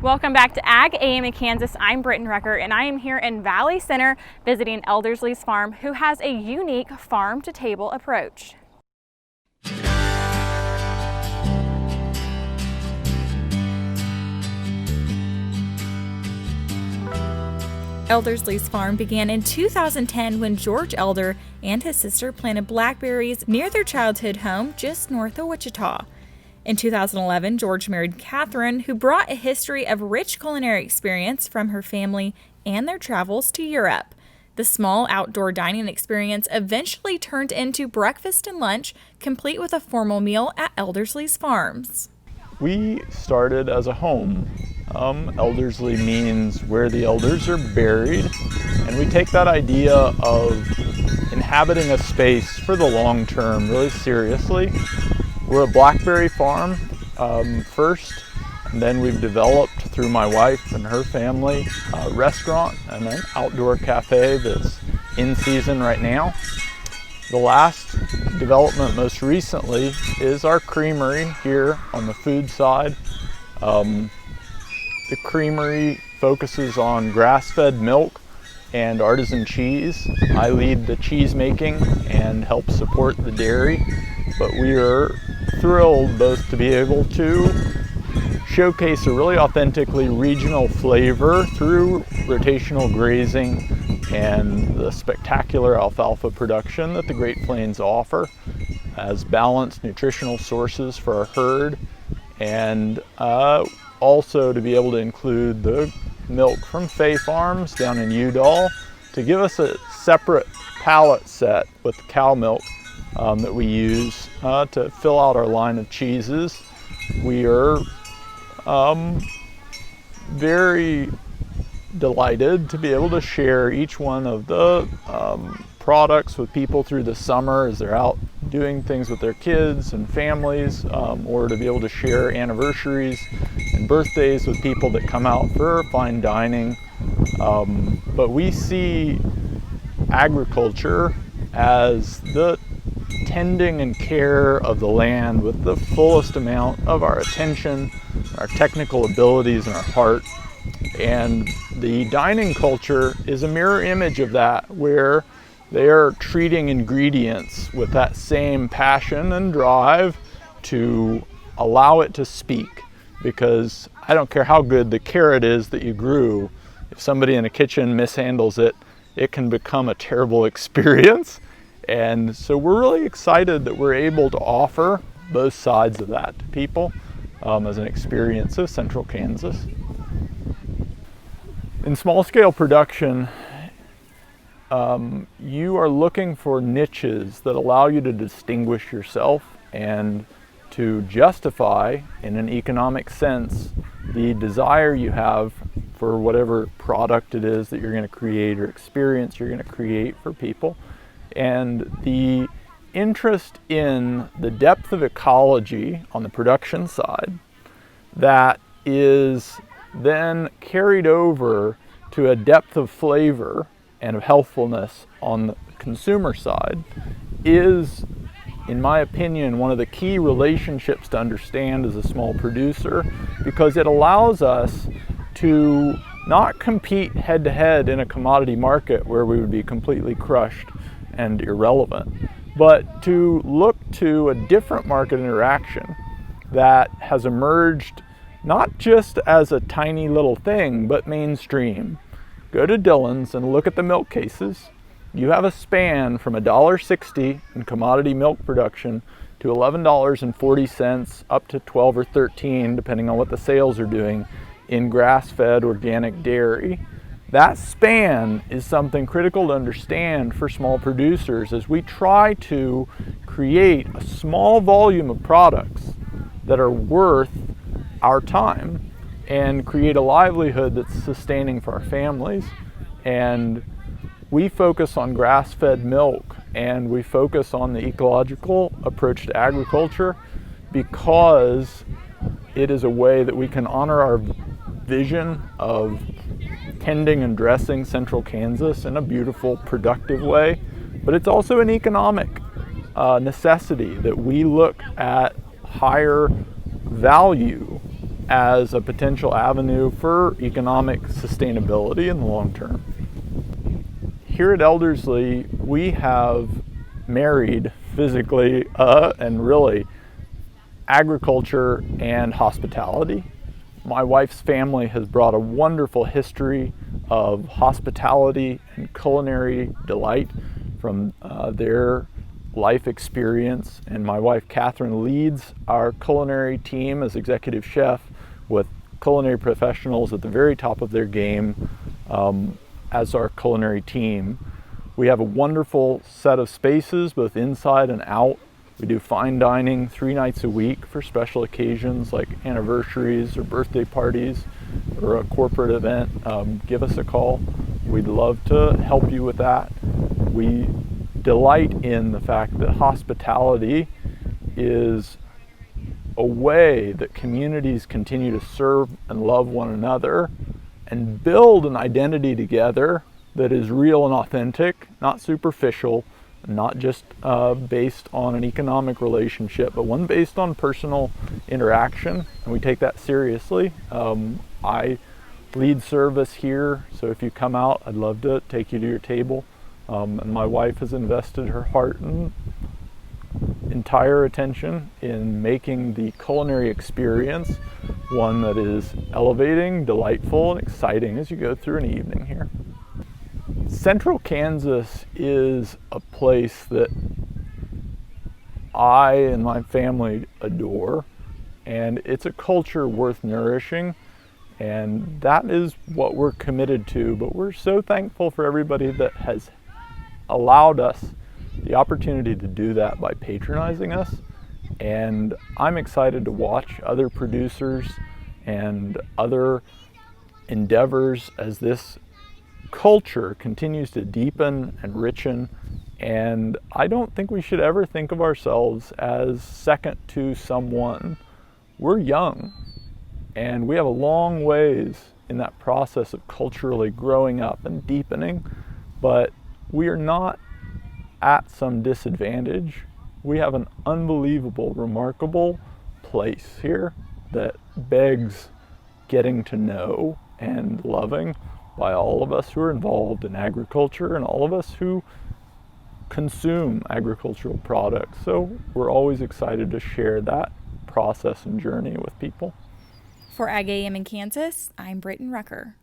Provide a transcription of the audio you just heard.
Welcome back to Ag AM in Kansas. I'm Brityne Rucker, and I am here in Valley Center visiting Elderslie Farms, who has a unique farm-to-table approach. Elderslie's farm began in 2010 when George Elder and his sister planted blackberries near their childhood home just north of Wichita. In 2011, George married Katharine, who brought a history of rich culinary experience from her family and their travels to Europe. The small outdoor dining experience eventually turned into breakfast and lunch, complete with a formal meal at Elderslie's Farms. We started as a home. Elderslie means where the elders are buried, and we take that idea of inhabiting a space for the long term really seriously. We're a blackberry farm first, and then we've developed through my wife and her family a restaurant and an outdoor cafe that's in season right now. The last development most recently is our creamery here on the food side. The creamery focuses on grass-fed milk and artisan cheese. I lead the cheese making and help support the dairy, but we are thrilled both to be able to showcase a really authentically regional flavor through rotational grazing and the spectacular alfalfa production that the Great Plains offer as balanced nutritional sources for our herd, and also to be able to include the milk from Fay Farms down in Udall to give us a separate pallet set with cow milk that we use to fill out our line of cheeses. We are very delighted to be able to share each one of the products with people through the summer as they're out doing things with their kids and families, or to be able to share anniversaries and birthdays with people that come out for fine dining. But we see agriculture as the tending and care of the land with the fullest amount of our attention, our technical abilities, and our heart. And the dining culture is a mirror image of that, where they are treating ingredients with that same passion and drive to allow it to speak. Because I don't care how good the carrot is that you grew, if somebody in a kitchen mishandles it, it can become a terrible experience. And so we're really excited that we're able to offer both sides of that to people as an experience of central Kansas. In small scale production, you are looking for niches that allow you to distinguish yourself and to justify, in an economic sense, the desire you have for whatever product it is that you're going to create or experience you're going to create for people. And the interest in the depth of ecology on the production side that is then carried over to a depth of flavor and of healthfulness on the consumer side is, in my opinion, one of the key relationships to understand as a small producer, because it allows us to not compete head-to-head in a commodity market where we would be completely crushed and irrelevant, but to look to a different market interaction that has emerged not just as a tiny little thing, but mainstream. Go to Dillon's and look at the milk cases. You have a span from $1.60 in commodity milk production to $11.40 up to $12 or $13, depending on what the sales are doing, in grass-fed organic dairy. That span is something critical to understand for small producers as we try to create a small volume of products that are worth our time and create a livelihood that's sustaining for our families. And we focus on grass-fed milk, and we focus on the ecological approach to agriculture because it is a way that we can honor our vision of tending and dressing central Kansas in a beautiful, productive way. But it's also an economic necessity that we look at higher value as a potential avenue for economic sustainability in the long term. Here at Elderslie, we have married physically and really agriculture and hospitality. My wife's family has brought a wonderful history of hospitality and culinary delight from their life experience, and my wife Katharine leads our culinary team as executive chef with culinary professionals at the very top of their game as our culinary team. We have a wonderful set of spaces both inside and out. We do fine dining 3 nights a week for special occasions like anniversaries or birthday parties or a corporate event. Give us a call. We'd love to help you with that. We delight in the fact that hospitality is a way that communities continue to serve and love one another and build an identity together that is real and authentic, not superficial, not just based on an economic relationship, but one based on personal interaction, and we take that seriously. I lead service here, so if you come out, I'd love to take you to your table. And my wife has invested her heart and entire attention in making the culinary experience one that is elevating, delightful, and exciting as you go through an evening here. Central Kansas is a place that I and my family adore, and it's a culture worth nourishing, and that is what we're committed to. But we're so thankful for everybody that has allowed us the opportunity to do that by patronizing us, and I'm excited to watch other producers and other endeavors as this culture continues to deepen and richen. And I don't think we should ever think of ourselves as second to someone. We're young, and we have a long ways in that process of culturally growing up and deepening, but we are not at some disadvantage. We have an unbelievable, remarkable place here that begs getting to know and loving by all of us who are involved in agriculture and all of us who consume agricultural products. So we're always excited to share that process and journey with people. For Ag AM in Kansas, I'm Brityne Rucker.